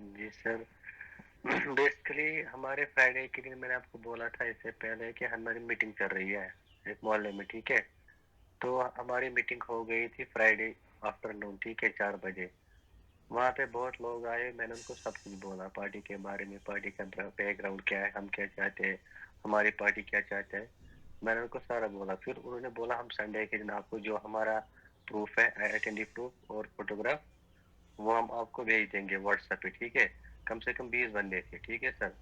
जी sir. Basically हमारे Friday के दिन मैंने आपको बोला था इससे पहले कि हमारी मीटिंग चल रही है एक मोहल्ले में, ठीक है। तो हमारी मीटिंग हो गई थी फ्राइडे आफ्टरनून, ठीक है, 4 बजे। वहाँ पे बहुत लोग आए, मैंने उनको सब कुछ बोला पार्टी के बारे में, पार्टी का बैकग्राउंड क्या है, हम क्या चाहते हैं, हमारी पार्टी क्या चाहते हैं। मैंने उनको सारा बोला। फिर उन्होंने बोला हम संडे के दिन आपको जो हमारा प्रूफ है, आइडेंटिटी प्रूफ और फोटोग्राफ, वो हम आपको भेज देंगे व्हाट्सएप पे, ठीक है। कम से कम 20 बंदे थे, ठीक है सर।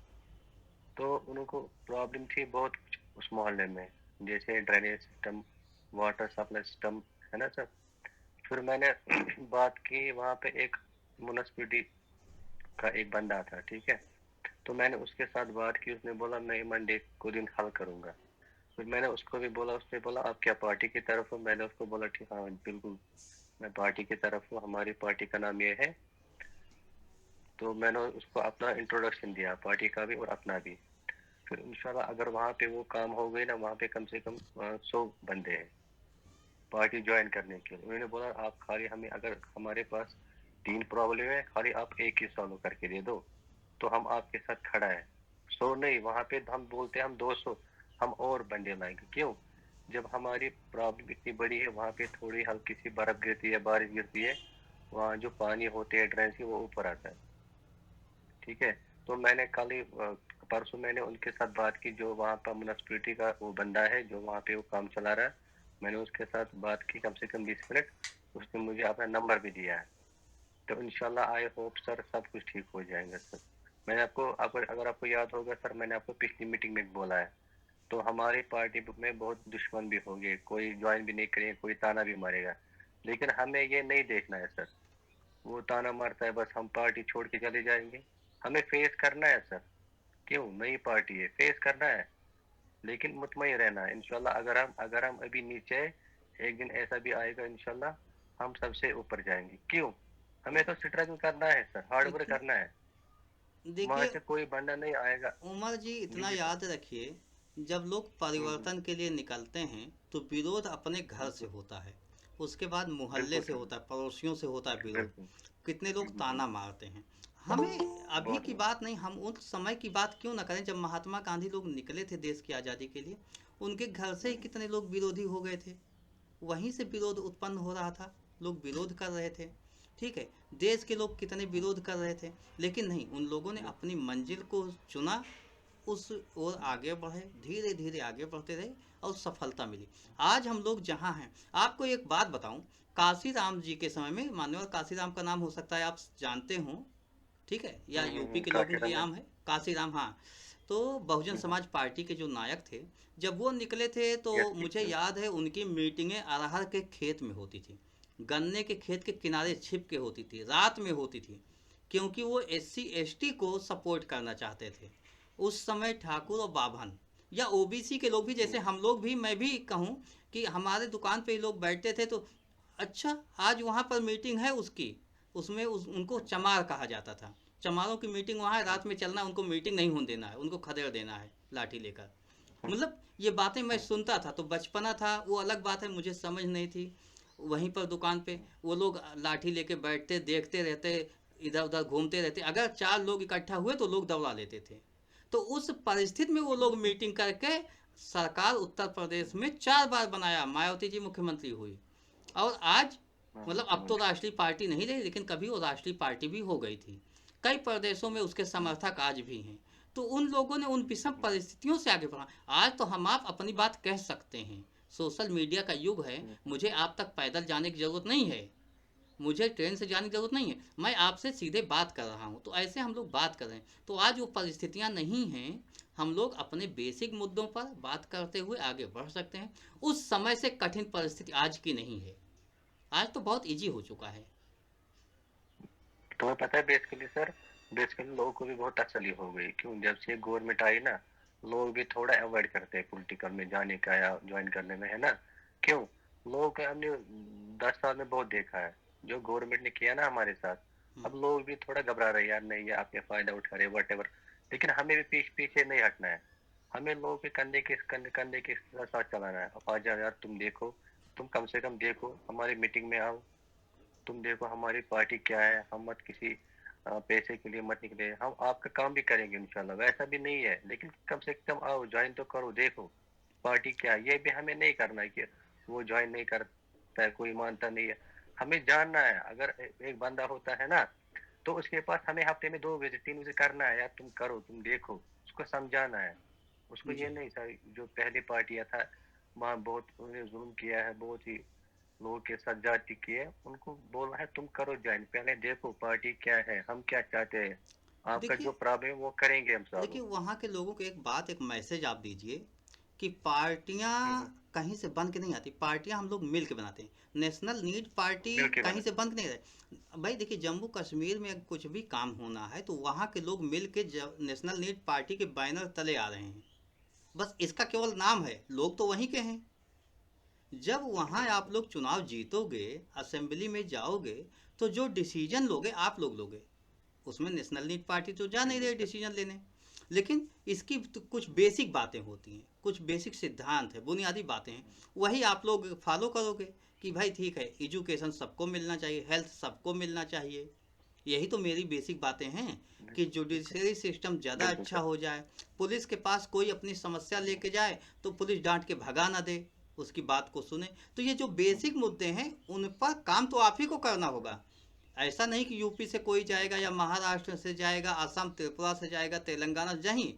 तो उनको प्रॉब्लम थी बहुत कुछ उस मोहल्ले में, जैसे drainage system, water supply system, है ना सर। फिर मैंने बात की, वहाँ पे एक म्युनिसिपैलिटी का एक बंदा था, ठीक है। तो मैंने उसके साथ बात की, उसने बोला मैं मंडे को दिन हल करूंगा। फिर मैंने उसको भी बोला, उसने बोला आप क्या पार्टी की तरफ हो। मैंने उसको बोला ठीक, हाँ बिल्कुल मैं पार्टी की तरफ हूँ, हमारी पार्टी का नाम ये है। तो मैंने उसको अपना इंट्रोडक्शन दिया, पार्टी का भी और अपना भी। फिर इंशाल्लाह अगर वहाँ पे वो काम हो गई ना, वहाँ पे कम से कम 100 बंदे हैं पार्टी ज्वाइन करने के लिए। उन्होंने बोला आप खाली हमें, अगर हमारे पास 3 प्रॉब्लम है, खाली आप एक ही सॉल्व करके दे दो तो हम आपके साथ खड़ा है। 100 नहीं, वहाँ पे हम बोलते हैं हम 200, हम और बंदे लाएंगे। क्यों? जब हमारी प्रॉब्लम इतनी बड़ी है, वहाँ पे थोड़ी हल्की सी बर्फ गिरती है, बारिश गिरती है, वहाँ जो पानी होते हैं ड्रेन से, वो ऊपर आता है, ठीक है। तो मैंने कल ही परसों मैंने उनके साथ बात की, जो वहाँ पर म्युनिसिपैलिटी का वो बंदा है जो वहाँ पे वो काम चला रहा है। मैंने उसके साथ बात की कम से कम 20 मिनट। उसने मुझे अपना नंबर भी दिया है। तो इंशाल्लाह आई होप सर सब कुछ ठीक हो जाएगा सर। मैंने आपको, अगर आपको याद होगा सर, मैंने आपको पिछली मीटिंग में बोला है। तो हमारी पार्टी में बहुत दुश्मन भी होंगे, कोई ज्वाइन भी नहीं करेंगे, कोई ताना भी मारेगा। लेकिन हमें ये नहीं देखना है सर, वो ताना मारता है बस हम पार्टी छोड़ के चले जाएंगे। हमें फेस करना है सर। क्यों? नई पार्टी है, फेस करना है। लेकिन मुतमईन रहना है इंशाल्लाह। अगर हम अभी नीचे है, एक दिन ऐसा भी आएगा इंशाल्लाह हम सबसे ऊपर जाएंगे। क्यों? हमें तो स्ट्रगल करना है सर, हार्ड वर्क देखिए करना है। वहां देखिए से कोई बंदा नहीं आएगा। उमर जी, जी इतना जी सर। याद रखिए, जब लोग हम्म। परिवर्तन के लिए निकलते हैं तो विरोध अपने घर से बिल्कुल। होता है, उसके बाद मोहल्ले बिल्कुल से सर। होता है, पड़ोसियों से होता है विरोध। बिल्कुल। कितने लोग जी जी। ताना मारते हैं। हमें अभी बहुत की बहुत। बात नहीं, हम उस समय की बात क्यों ना करें जब महात्मा गांधी लोग निकले थे देश की आज़ादी के लिए। उनके घर से ही हम्म। कितने लोग विरोधी हो गए थे। वहीं से विरोध उत्पन्न हो रहा था, लोग विरोध कर रहे थे। ठीक है, देश के लोग कितने विरोध कर रहे थे, लेकिन नहीं, उन लोगों ने अपनी मंजिल को चुना, उस ओर आगे बढ़े, धीरे धीरे आगे बढ़ते रहे और सफलता मिली। आज हम लोग जहाँ हैं, आपको एक बात बताऊं, काशी राम जी के समय में, मान्यवर काशी राम का नाम हो सकता है आप जानते हो, ठीक है, या यूपी के लोगों के लिए काशीराम है। आम है, काशी राम, हाँ। तो बहुजन समाज पार्टी के जो नायक थे, जब वो निकले थे तो यस जी मुझे बिल्कुल। याद है उनकी मीटिंगें अरहर के खेत में होती थी, गन्ने के खेत के किनारे छिप के होती थी, रात में होती थी, क्योंकि वो एससी एसटी को सपोर्ट करना चाहते थे। उस समय ठाकुर और बाभन या ओबीसी के लोग भी, जैसे हम लोग भी, मैं भी कहूँ कि हमारे दुकान पे ही लोग बैठते थे, तो अच्छा आज वहाँ पर मीटिंग है उसकी, उसमें उनको चमार कहा जाता था। चमारों की मीटिंग वहाँ है, रात में चलना, उनको मीटिंग नहीं होने देना है, उनको खदेड़ देना है लाठी लेकर। मतलब ये बातें मैं सुनता था, तो बचपना था, वो अलग बात है, मुझे समझ नहीं थी। वहीं पर दुकान पे वो लोग लाठी लेके बैठते, देखते रहते, इधर उधर घूमते रहते, अगर 4 लोग इकट्ठा हुए तो लोग दौड़ा लेते थे। तो उस परिस्थिति में वो लोग मीटिंग करके सरकार उत्तर प्रदेश में 4 बार बनाया, मायावती जी मुख्यमंत्री हुई। और आज, मतलब अब तो मुख्यमंत्री। राष्ट्रीय पार्टी नहीं रही, लेकिन कभी वो राष्ट्रीय पार्टी भी हो गई थी। कई प्रदेशों में उसके समर्थक आज भी हैं। तो उन लोगों ने उन विषम परिस्थितियों से आगे बढ़ा। आज तो हम आप अपनी बात कह सकते हैं, सोशल मीडिया का युग है, मुझे आप तक पैदल जाने की ज़रूरत नहीं है, मुझे ट्रेन से जाने की ज़रूरत नहीं है, मैं आपसे सीधे बात कर रहा हूँ, तो ऐसे हम लोग बात कर रहे हैं। तो आज वो परिस्थितियाँ नहीं हैं, हम लोग अपने बेसिक मुद्दों पर बात करते हुए आगे बढ़ सकते हैं। उस समय से कठिन परिस्थिति आज की नहीं है, आज तो बहुत इजी हो चुका है। तुम्हें पता है बेसिकली सर, बेसिकली लोगों को भी बहुत तसल्ली हो गई। क्यों? जब से गवर्नमेंट आई ना, लोग भी थोड़ा अवॉइड करते हैं पॉलिटिकल में जाने का या ज्वाइन करने में, है ना। क्यों? लोगों का हमने 10 साल में बहुत देखा है जो गवर्नमेंट ने किया ना हमारे साथ। हम्म, अब लोग भी थोड़ा घबरा रहे हैं, यार नहीं ये आपके फायदा उठा रहे वट एवर। लेकिन हमें भी पीछे पीछे नहीं हटना है। हमें लोगों के कंधे के साथ चलाना है। अब आ जाओ यार, तुम देखो, तुम कम से कम देखो, हमारी मीटिंग में आओ, तुम देखो हमारी पार्टी क्या है। हम मत किसी पैसे के लिए मत निकले, हम आपका काम भी करेंगे इंशाल्लाह, वैसा भी नहीं है, लेकिन कम से कम आओ ज्वाइन तो करो, देखो पार्टी क्या है। ये भी हमें नहीं करना है कि वो ज्वाइन नहीं करता है, कोई मानता नहीं है, हमें जानना है। अगर एक बंदा होता है ना, तो उसके पास हमें हफ्ते में 2 विजिट 3 विजिट करना है, यार तुम करो, तुम देखो, उसको समझाना है। उसको ये जी नहीं सर, जो पहली पार्टियां था वहाँ बहुत उन्होंने जुल्म किया है, बहुत ही लोगों के साथ जाति की है, उनको बोलना है तुम करो ज्वाइन, पहले देखो पार्टी क्या है, हम क्या चाहते हैं, आपका जो देखिए प्रॉब्लम है वो करेंगे हम सॉल्व। देखिए वहाँ के लोगों को एक बात, एक मैसेज आप दीजिए कि पार्टियाँ कहीं से बन के नहीं आती, पार्टियाँ हम लोग मिल के बनाते हैं। नेशनल नीड पार्टी मिल के कहीं बना। से बन के नहीं रहे भाई। देखिए जम्मू कश्मीर में कुछ भी काम होना है तो वहाँ के लोग मिल के नेशनल नीड पार्टी के बैनर तले आ रहे हैं। बस इसका केवल नाम है, लोग तो वहीं के हैं। जब वहाँ आप लोग चुनाव जीतोगे, असेंबली में जाओगे, तो जो डिसीजन लोगे आप लोग लोगे, उसमें नेशनल नीड पार्टी तो जा नहीं रही डिसीजन लेने। लेकिन इसकी तो कुछ बेसिक बातें होती हैं, कुछ बेसिक सिद्धांत है, बुनियादी बातें हैं, वही आप लोग फॉलो करोगे कि भाई ठीक है, एजुकेशन सबको मिलना चाहिए, हेल्थ सबको मिलना चाहिए। यही तो मेरी बेसिक बातें हैं कि जुडिशरी सिस्टम ज़्यादा बिल्कुल अच्छा सर। हो जाए। पुलिस के पास कोई अपनी समस्या लेके जाए तो पुलिस डांट के भगा ना दे, उसकी बात को सुने। तो ये जो बेसिक मुद्दे हैं उन पर काम तो आप ही को करना होगा। ऐसा नहीं कि यूपी से कोई जाएगा या महाराष्ट्र से जाएगा, असम त्रिपुरा से जाएगा, तेलंगाना, जहीं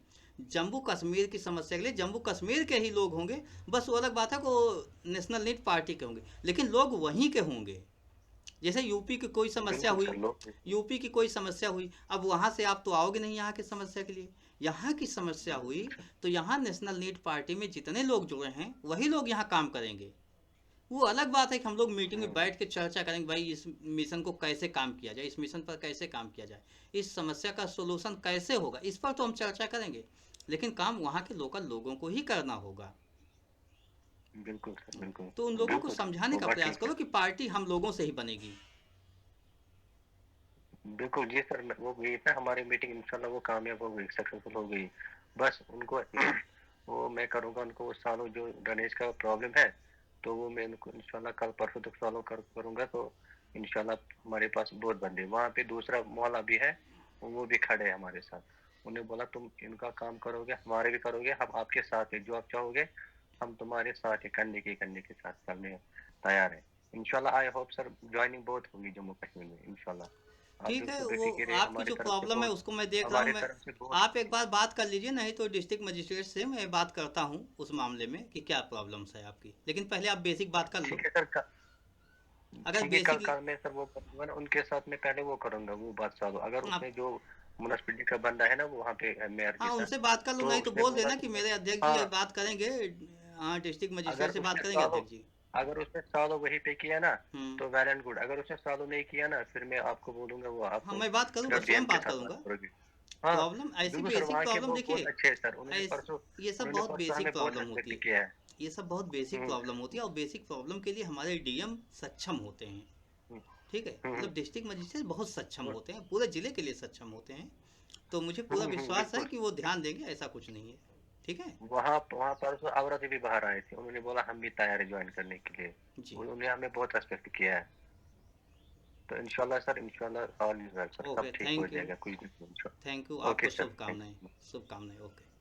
जम्मू कश्मीर की समस्या के लिए जम्मू कश्मीर के ही लोग होंगे। बस वो अलग बात है कि वो नेशनल नीड पार्टी के होंगे, लेकिन लोग वहीं के होंगे। जैसे यूपी की कोई समस्या बिल्कुल हुई, सर, लोग। यूपी की कोई समस्या हुई, अब वहाँ से आप तो आओगे नहीं यहाँ की समस्या के लिए। यहाँ की समस्या हुई बिल्कुल सर। तो यहाँ नेशनल नीड पार्टी में जितने लोग जुड़े हैं वही लोग यहाँ काम करेंगे। वो अलग बात है कि हम लोग मीटिंग में बैठ के चर्चा करेंगे, भाई इस मिशन को कैसे काम किया जाए, इस मिशन पर कैसे काम किया जाए, इस समस्या का सोल्यूशन कैसे होगा, इस पर तो हम चर्चा करेंगे। लेकिन काम वहाँ के लोकल लोगों को ही करना होगा। बिल्कुल सर। बिल्कुल। तो उन लोगों को बिल्कुल सर, समझाने का होगा प्रयास ठीक है। करो कि पार्टी हम लोगों से ही बनेगी। बिल्कुल जी सर, वो गई ना हमारी मीटिंग, इंशाल्लाह वो कामयाब हो गई, सक्सेसफुल हो गई। बस उनको वो मैं करूँगा, उनको वो सॉल्व जो गणेश का प्रॉब्लम है, तो वो मैं उनको इंशाल्लाह कल परसों तक सॉल्व करूँगा। तो इंशाल्लाह हमारे पास बहुत बंदे, वहाँ पे दूसरा मोहल्ला भी है, वो भी खड़े हैं हमारे साथ। उन्हें बोला तुम इनका काम करोगे, हमारे भी करोगे, हम आपके साथ है, जो आप चाहोगे हम तुम्हारे साथ है, करने के साथ करने तैयार है। इंशाल्लाह आई होप सर ज्वाइनिंग बहुत होगी जम्मू कश्मीर में इंशाल्लाह। आप ठीक है, बिल्कुल वो बेफिक्र है, आपकी हमारी जो तरफ से प्रॉब्लम है बहुत, उसको मैं देख रहा हूँ। हमारी मैं, तरफ से बहुत। आप एक बार बात कर लीजिए, नहीं तो डिस्ट्रिक्ट मजिस्ट्रेट से मैं बात करता हूँ उस मामले में कि क्या प्रॉब्लम्स है आपकी। लेकिन पहले आप बेसिक बात कर लो। ठीक है सर, अगर ठीक है, कल बेसिक, कल मैं सर वो करूँगा ना, उनके साथ में पहले वो करूँगा, वो बात सॉल्व। अगर आप, उसने जो म्युनिसिपैलिटी का बंदा है ना, वो वहाँ पे मेयर के हाँ साथ, उनसे बात कर लो, तो नहीं तो उसने बोल बोला देना कि कि मैं, मेरे अध्यक्ष जी हाँ, बात करेंगे। हाँ डिस्ट्रिक्ट अगर मजिस्ट्रेट से बात उसने करेंगे सॉल्व अध्यक्ष जी। अगर उसने सॉल्व वहीं पे किया ना, हम्म। तो वेल एंड गुड। अगर उसने सॉल्व नहीं किया ना, फिर मैं आपको बोलूँगा, वो हाँ आपको मैं बात करूँगा, फिर स्वयं डीएम के बात साथ बात करूँगा। करोगे। हाँ, प्रॉब्लम ऐसी बिल्कुल सर, बेसिक वहाँ के प्रॉब्लम वो बहुत देखिए, अच्छे हैं सर, उन्होंने ऐस परसों, ये सब बहुत हमें बेसिक बहुत प्रॉब्लम होती रेस्पेक्ट है। किया है। ये सब बहुत बेसिक हम्म, प्रॉब्लम होती है, और बेसिक प्रॉब्लम के लिए हमारे डीएम सक्षम होते हैं। हम्म, ठीक है, हम्म, मतलब डिस्ट्रिक्ट मजिस्ट्रेट बहुत सक्षम होते हैं, पूरे ज़िले के लिए सक्षम होते हैं। तो मुझे पूरा विश्वास है बिल्कुल। कि वो ध्यान देंगे, ऐसा कुछ नहीं है। ठीक है। वहाँ वहाँ पर तो औरतें भी बाहर आए थे, उन्होंने बोला हम भी तैयार है ज्वाइन करने के लिए। जी। उन्होंने हमें बहुत रेस्पेक्ट किया है। तो इंशाल्लाह सर, इंशाल्लाह all is well sir, okay, सब ठीक हो थैंक यू। जाएगा, कुछ नहीं। थैंक यू, ओके आपको सर, थैंक शुभकामनाएं। यू। शुभकामनाएं, ओके।